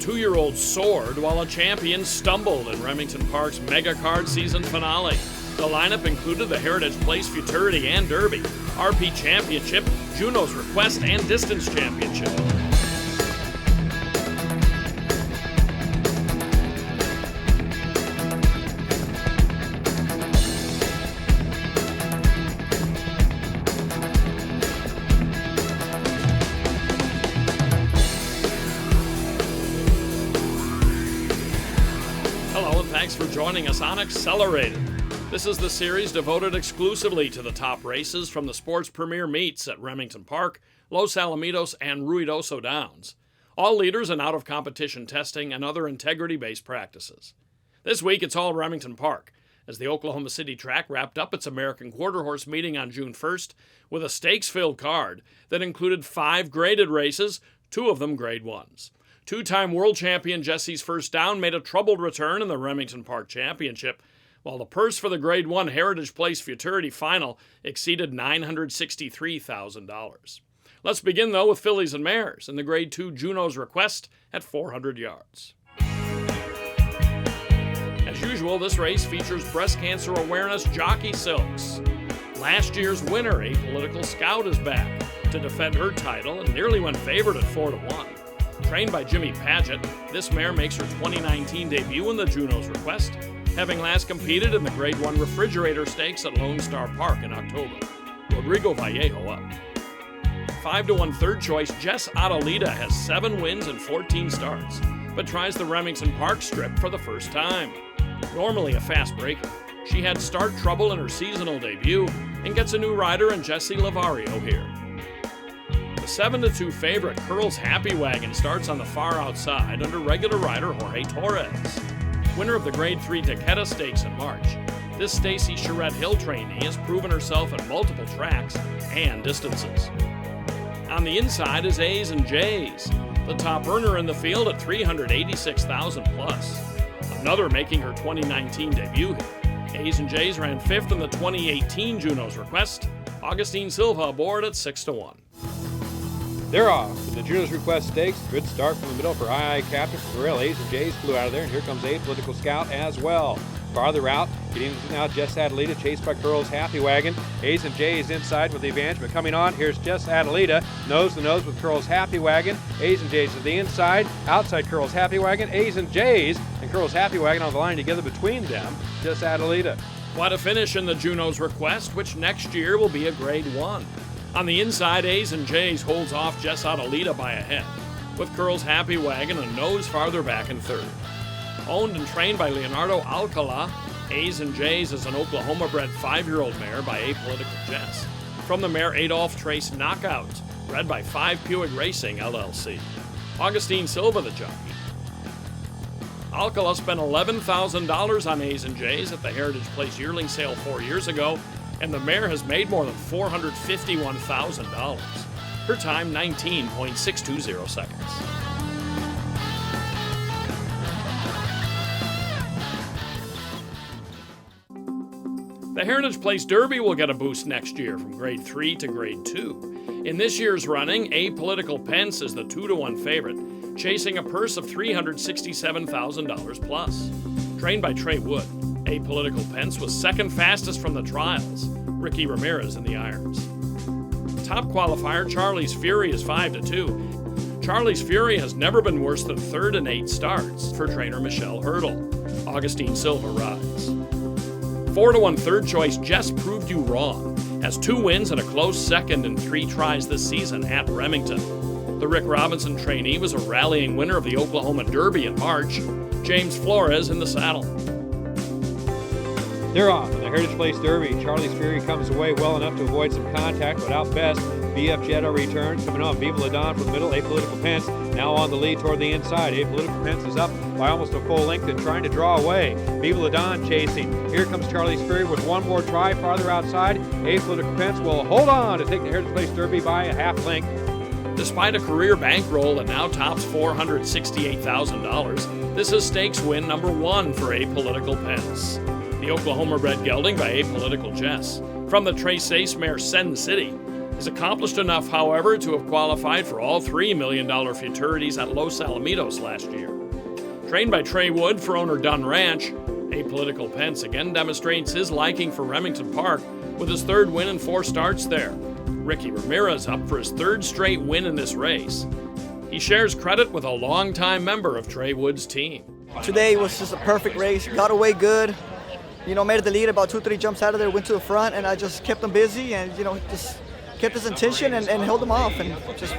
2-year-old soared while a champion stumbled in Remington Park's MegaCard season finale. The lineup included the Heritage Place Futurity and Derby, RP Championship, Juno's Request, and Distance Championship. Hello and thanks for joining us on Accelerated. This is the series devoted exclusively to the top races from the sport's premier meets at Remington Park, Los Alamitos, and Ruidoso Downs. All leaders in out-of-competition testing and other integrity-based practices. This week it's all Remington Park, as the Oklahoma City track wrapped up its American Quarter Horse meeting on June 1st with a stakes-filled card that included 5 graded races, 2 of them Grade 1s. Two-time world champion Jesse's First Down made a troubled return in the Remington Park Championship, while the purse for the Grade 1 Heritage Place Futurity Final exceeded $963,000. Let's begin, though, with fillies and mares in the Grade 2 Juno's Request at 400 yards. As usual, this race features breast cancer awareness jockey Silks. Last year's winner, Apolitical Scout, is back to defend her title and nearly went favored at 4-1. Trained by Jimmy Paget, this mare makes her 2019 debut in the Juno's Request, having last competed in the Grade 1 Refrigerator Stakes at Lone Star Park in October. Rodrigo Vallejo up. 5-1 third choice Jess Adelita has 7 wins and 14 starts, but tries the Remington Park strip for the first time. Normally a fast breaker, she had start trouble in her seasonal debut and gets a new rider in Jesse Lavario here. The 7-2 favorite Curl's Happy Wagon starts on the far outside under regular rider Jorge Torres. Winner of the Grade 3 Takeda Stakes in March, this Stacy Charette Hill trainee has proven herself at multiple tracks and distances. On the inside is A's and J's, the top earner in the field at $386,000 plus. Another making her 2019 debut here. A's and J's ran 5th in the 2018 Juno's Request. Augustine Silva aboard at 6-1. They're off in the Juno's Request Stakes. Good start from the middle for II Captain Corral. A's and J's flew out of there, and here comes Apolitical Scout as well. Farther out, getting now Jess Adelita, chased by Curl's Happy Wagon. A's and J's inside with the advantage, but coming on, here's Jess Adelita, nose to nose with Curl's Happy Wagon. A's and J's to the inside, outside Curl's Happy Wagon. A's and J's and Curl's Happy Wagon on the line together between them. Jess Adelita. What a finish in the Juno's Request, which next year will be a Grade 1. On the inside, A's and J's holds off Jess Adelita by a head, with Curl's Happy Wagon a nose farther back in third. Owned and trained by Leonardo Alcala, A's and J's is an Oklahoma-bred 5-year-old mare by Apolitical Jess. From the mare Adolph Trace Knockout, bred by 5 Puig Racing, LLC. Augustine Silva, the jockey. Alcala spent $11,000 on A's and J's at the Heritage Place yearling sale 4 years ago, and the mare has made more than $451,000. Her time, 19.620 seconds. The Heritage Place Derby will get a boost next year from Grade 3 to Grade 2. In this year's running, Apolitical Pence is the 2-1 favorite, chasing a purse of $367,000 plus. Trained by Trey Wood, Apolitical Pence was second fastest from the trials, Ricky Ramirez in the irons. Top qualifier Charlie's Fury is 5-2. Charlie's Fury has never been worse than third in 8 starts for trainer Michelle Hurdle. Augustine Silva rides. 4-1 third choice Jess Proved You Wrong has 2 wins and a close second in 3 tries this season at Remington. The Rick Robinson trainee was a rallying winner of the Oklahoma Derby in March. James Flores in the saddle. They're off in the Heritage Place Derby. Charlie's Fury comes away well enough to avoid some contact, but out best, BF Jetta returns. Coming on, Viva La Don from the middle. Apolitical Pence now on the lead toward the inside. Apolitical Pence is up by almost a full length and trying to draw away. Viva La Don chasing. Here comes Charlie's Fury with one more try farther outside. Apolitical Pence will hold on to take the Heritage Place Derby by a half length. Despite a career bankroll that now tops $468,000, this is stakes win number 1 for Apolitical Pence. The Oklahoma-bred gelding by Apolitical Jess. From the Trace Ace mare Sen City, He's accomplished enough, however, to have qualified for all $3 million Futurities at Los Alamitos last year. Trained by Trey Wood for owner Dunn Ranch, Apolitical Pence again demonstrates his liking for Remington Park with his third win in 4 starts there. Ricky Ramirez up for his 3rd straight win in this race. He shares credit with a longtime member of Trey Wood's team. Today was just a perfect race. Got away good. Made it the lead about 2-3 jumps out of there, went to the front, and I just kept them busy and, just kept his intention and held them off. And just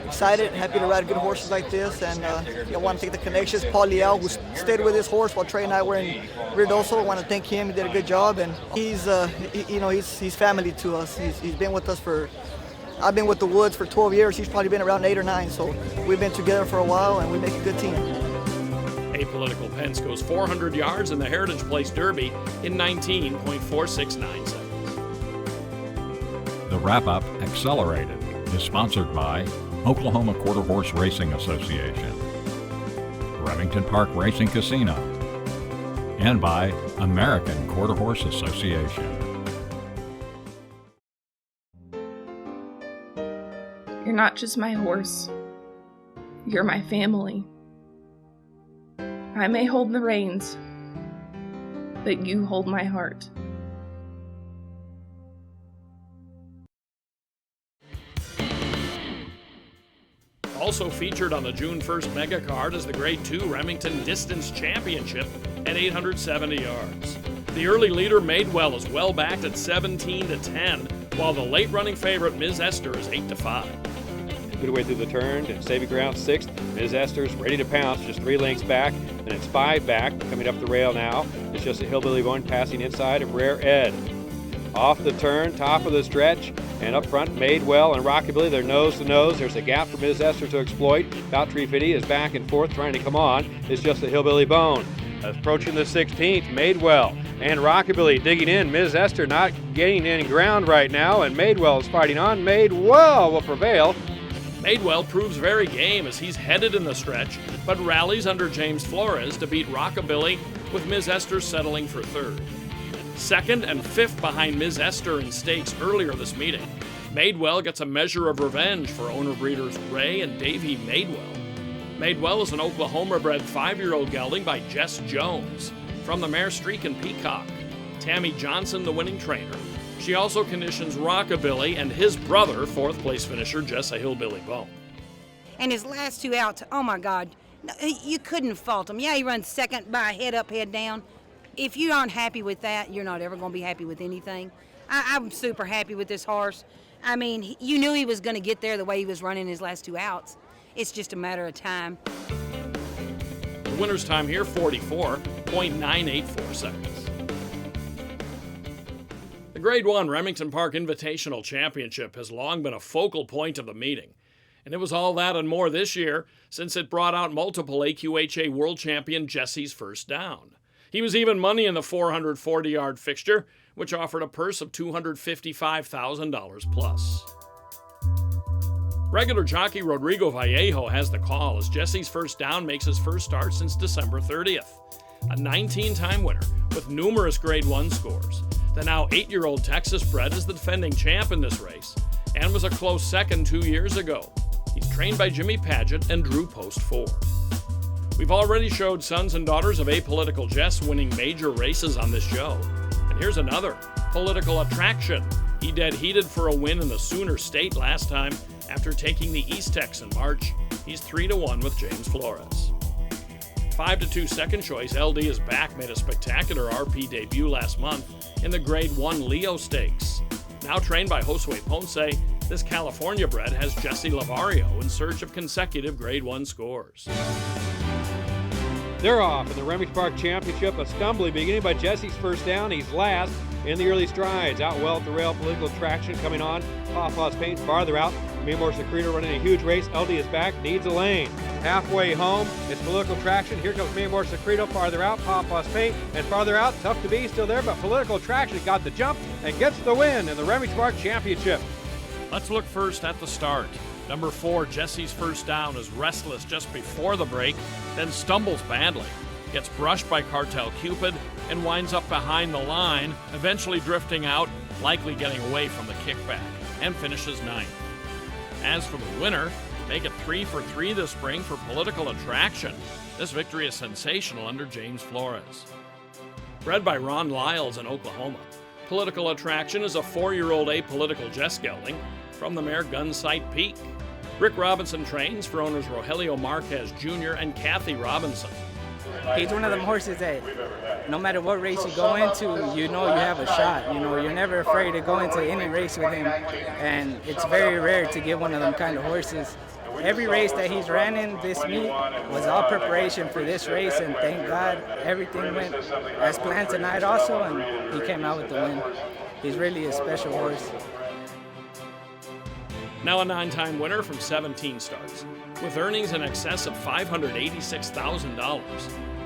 excited, happy to ride good horses like this. And I want to thank the connections. Paul Leal, who stayed with his horse while Trey and I were in Ruidoso. I want to thank him. He did a good job. And he's family to us. He's been with us I've been with the Woods for 12 years. He's probably been around 8 or 9. So we've been together for a while, and we make a good team. Apolitical Pence goes 400 yards in the Heritage Place Derby in 19.469 seconds. The WrapUp Accelerated is sponsored by Oklahoma Quarter Horse Racing Association, Remington Park Racing Casino, and by American Quarter Horse Association. You're not just my horse. You're my family. I may hold the reins, but you hold my heart. Also featured on the June 1st MegaCard is the Grade 2 Remington Distance Championship at 870 yards. The early leader Madewell is well backed at 17-10, while the late-running favorite Ms. Esther is 8-5. Good way through the turn, and saving ground 6th. Ms. Esther's ready to pounce, just 3 lengths back, and it's 5 back, coming up the rail now. It's just a Hillbilly Bone passing inside of Rare Ed. Off the turn, top of the stretch, and up front, Madewell and Rockabilly, they're nose to nose. There's a gap for Ms. Esther to exploit. About 350 is back and forth, trying to come on. It's just a Hillbilly Bone. Approaching the 16th, Madewell and Rockabilly digging in. Ms. Esther not gaining any ground right now, and Madewell is fighting on. Madewell will prevail. Madewell proves very game as he's headed in the stretch, but rallies under James Flores to beat Rockabilly, with Ms. Esther settling for 3rd. 2nd and 5th behind Ms. Esther in stakes earlier this meeting. Madewell gets a measure of revenge for owner-breeders Ray and Davey Madewell. Madewell is an Oklahoma-bred 5-year-old gelding by Jess Jones from the mare Streak and Peacock. Tammy Johnson, the winning trainer. She also conditions Rockabilly and his brother, 4th place finisher Jessa Hillbilly Bone. And his last 2 outs, oh my God, you couldn't fault him. Yeah, he runs second by head up, head down. If you aren't happy with that, you're not ever going to be happy with anything. I'm super happy with this horse. I mean, you knew he was going to get there the way he was running his last 2 outs. It's just a matter of time. The winner's time here, 44.984 seconds. The Grade 1 Remington Park Invitational Championship has long been a focal point of the meeting, and it was all that and more this year since it brought out multiple AQHA World Champion Jesse's First Down. He was even money in the 440-yard fixture, which offered a purse of $255,000 plus. Regular jockey Rodrigo Vallejo has the call as Jesse's First Down makes his first start since December 30th. A 19-time winner with numerous Grade 1 scores. The now 8-year-old Texas bred is the defending champ in this race and was a close second 2 years ago. He's trained by Jimmy Paget and drew post 4. We've already showed sons and daughters of Apolitical Jess winning major races on this show. And here's another, Political Attraction. He dead heated for a win in the Sooner State last time after taking the East Tex in March. He's 3-1 with James Flores. 5-2 second choice, LD is back, made a spectacular RP debut last month in the Grade 1 Leo Stakes. Now trained by Josue Ponce, this California bred has Jesse Lavario in search of consecutive Grade 1 scores. They're off in the Remington Park Championship, a stumbling beginning by Jesse's First Down. He's last in the early strides. Out well at the rail, Political Traction coming on. Pawpaw's Paint farther out. Memor Secreto running a huge race. LD is back, needs a lane. Halfway home, it's Political Traction. Here comes Memor Secreto farther out. Pawpaw's Paint and farther out. Tough to be still there, but Political Traction got the jump and gets the win in the Remington Park Championship. Let's look first at the start. Number 4, Jesse's First Down, is restless just before the break, then stumbles badly. Gets brushed by Cartel Cupid and winds up behind the line, eventually drifting out, likely getting away from the kickback. and finishes 9th. As for the winner, make it 3 for 3 this spring for Political Attraction. This victory is sensational under James Flores. Bred by Ron Lyles in Oklahoma, Political Attraction is a 4-year-old apolitical Jess gelding from the mare Gunsight Peak. Rick Robinson trains for owners Rogelio Marquez Jr. and Kathy Robinson. He's one of them horses that no matter what race you go into, you know you have a shot. You know, you're never afraid to go into any race with him. And it's very rare to get one of them kind of horses. Every race that he's ran in this meet was all preparation for this race, and thank God everything went as planned tonight also, and he came out with the win. He's really a special horse. Now a 9-time winner from 17 starts, with earnings in excess of $586,000.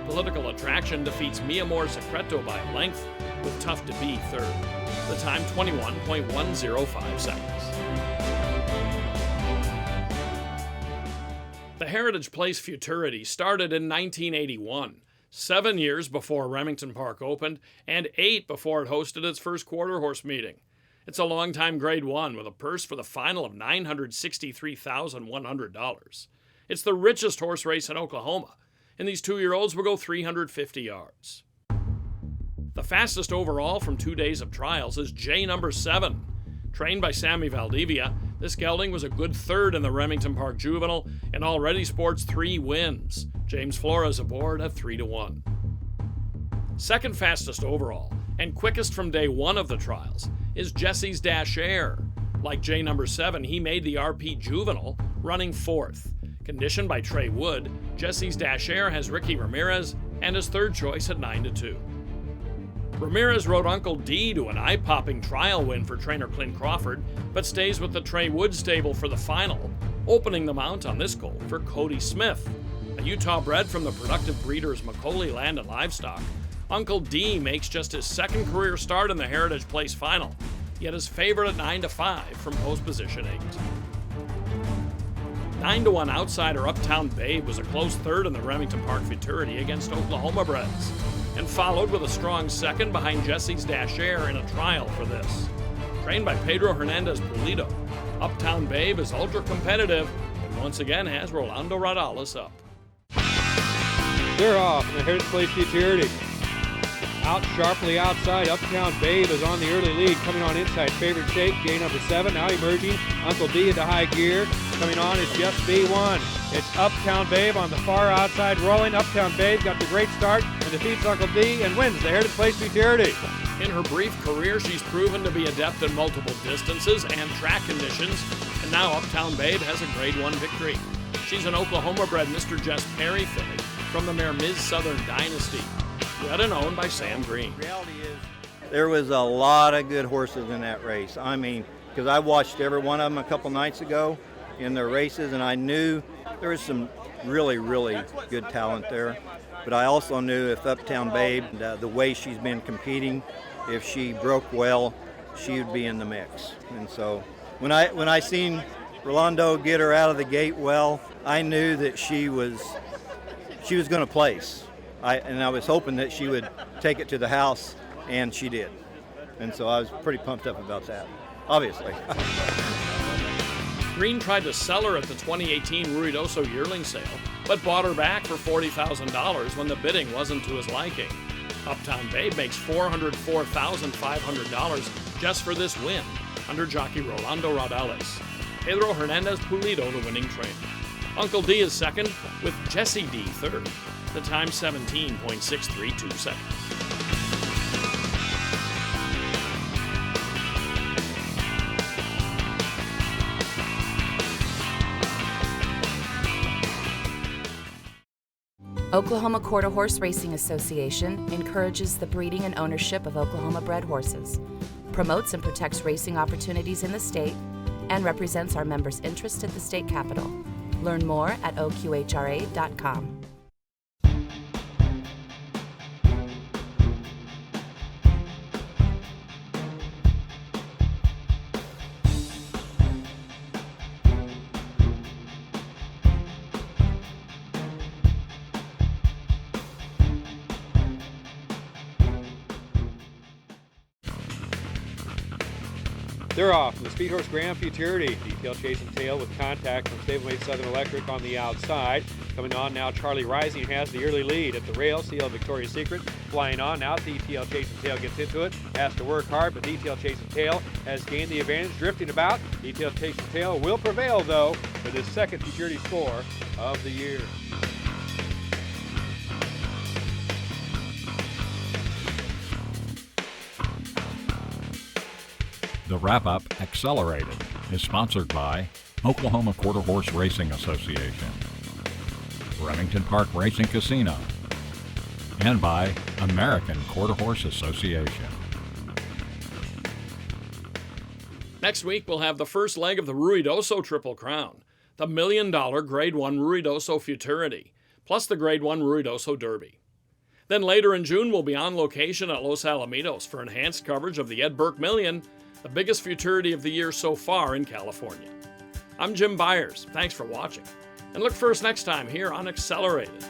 Political Attraction defeats Mi Amor Secreto by a length, with Tough to Be third. The time 21.105 seconds. The Heritage Place Futurity started in 1981, 7 years before Remington Park opened, and 8 before it hosted its first quarter horse meeting. It's a long-time Grade 1 with a purse for the final of $963,100. It's the richest horse race in Oklahoma, and these 2-year-olds will go 350 yards. The fastest overall from 2 days of trials is J number 7. Trained by Sammy Valdivia, this gelding was a good third in the Remington Park Juvenile and already sports 3 wins. James Flores aboard at 3-1. Second fastest overall and quickest from day 1 of the trials is Jesse's Dash Air. Like J number 7, he made the RP Juvenile, running 4th. Conditioned by Trey Wood, Jesse's Dash Air has Ricky Ramirez and his third choice at 9-2. Ramirez rode Uncle D to an eye-popping trial win for trainer Clint Crawford, but stays with the Trey Wood stable for the final, opening the mount on this colt for Cody Smith. A Utah bred from the productive breeders Macaulay Land and Livestock, Uncle D makes just his second career start in the Heritage Place final, yet is favored at 9-5 from post position 8. 9-1 outsider Uptown Babe was a close third in the Remington Park Futurity against Oklahoma breds, and followed with a strong second behind Jesse's Dash Air in a trial for this. Trained by Pedro Hernandez Pulido, Uptown Babe is ultra competitive and once again has Rolando Rodales up. They're off in the Heritage Place Futurity. Out sharply outside, Uptown Babe is on the early lead, coming on inside. Favorite Shake, J number 7, now emerging. Uncle D into high gear. Coming on is Just B1. It's Uptown Babe on the far outside rolling. Uptown Babe got the great start and defeats Uncle D and wins the Heritage Place Futurity. In her brief career, she's proven to be adept in multiple distances and track conditions, and now Uptown Babe has a Grade 1 victory. She's an Oklahoma-bred Mr. Jess Perry filly from the mare Ms. Southern Dynasty, bred and owned by Sam Green. Reality is, there was a lot of good horses in that race. I mean, because I watched every one of them a couple nights ago in their races, and I knew there was some really, really good talent there. But I also knew if Uptown Babe, the way she's been competing, if she broke well, she would be in the mix. And so when I seen Rolando get her out of the gate well, I knew that she was going to place. I was hoping that she would take it to the house, and she did. And so I was pretty pumped up about that, obviously. Green tried to sell her at the 2018 Ruidoso yearling sale, but bought her back for $40,000 when the bidding wasn't to his liking. Uptown Babe makes $404,500 just for this win under jockey Rolando Rodales. Pedro Hernandez Pulido the winning trainer. Uncle D is second with Jesse D third. The time 17.632 seconds. Oklahoma Quarter Horse Racing Association encourages the breeding and ownership of Oklahoma-bred horses, promotes and protects racing opportunities in the state, and represents our members' interest at the state capitol. Learn more at oqhra.com. They're off from the Speed Horse Grand Futurity. Detail chase and tail with contact from Stablemate Southern Electric on the outside. Coming on now, Charlie Rising has the early lead at the rail. CL Victoria's Secret flying on now. Detail chase and tail gets into it. Has to work hard, but Detail chase and tail has gained the advantage, drifting about. Detail chase and tail will prevail, though, for this second Futurity score of the year. The Wrap-Up Accelerated is sponsored by Oklahoma Quarter Horse Racing Association, Remington Park Racing Casino, and by American Quarter Horse Association. Next week, we'll have the first leg of the Ruidoso Triple Crown, the $1 million Grade 1 Ruidoso Futurity, plus the Grade 1 Ruidoso Derby. Then later in June, we'll be on location at Los Alamitos for enhanced coverage of the Ed Burke Million, the biggest Futurity of the year so far in California. I'm Jim Byers. Thanks for watching. And look for us next time here on Accelerated.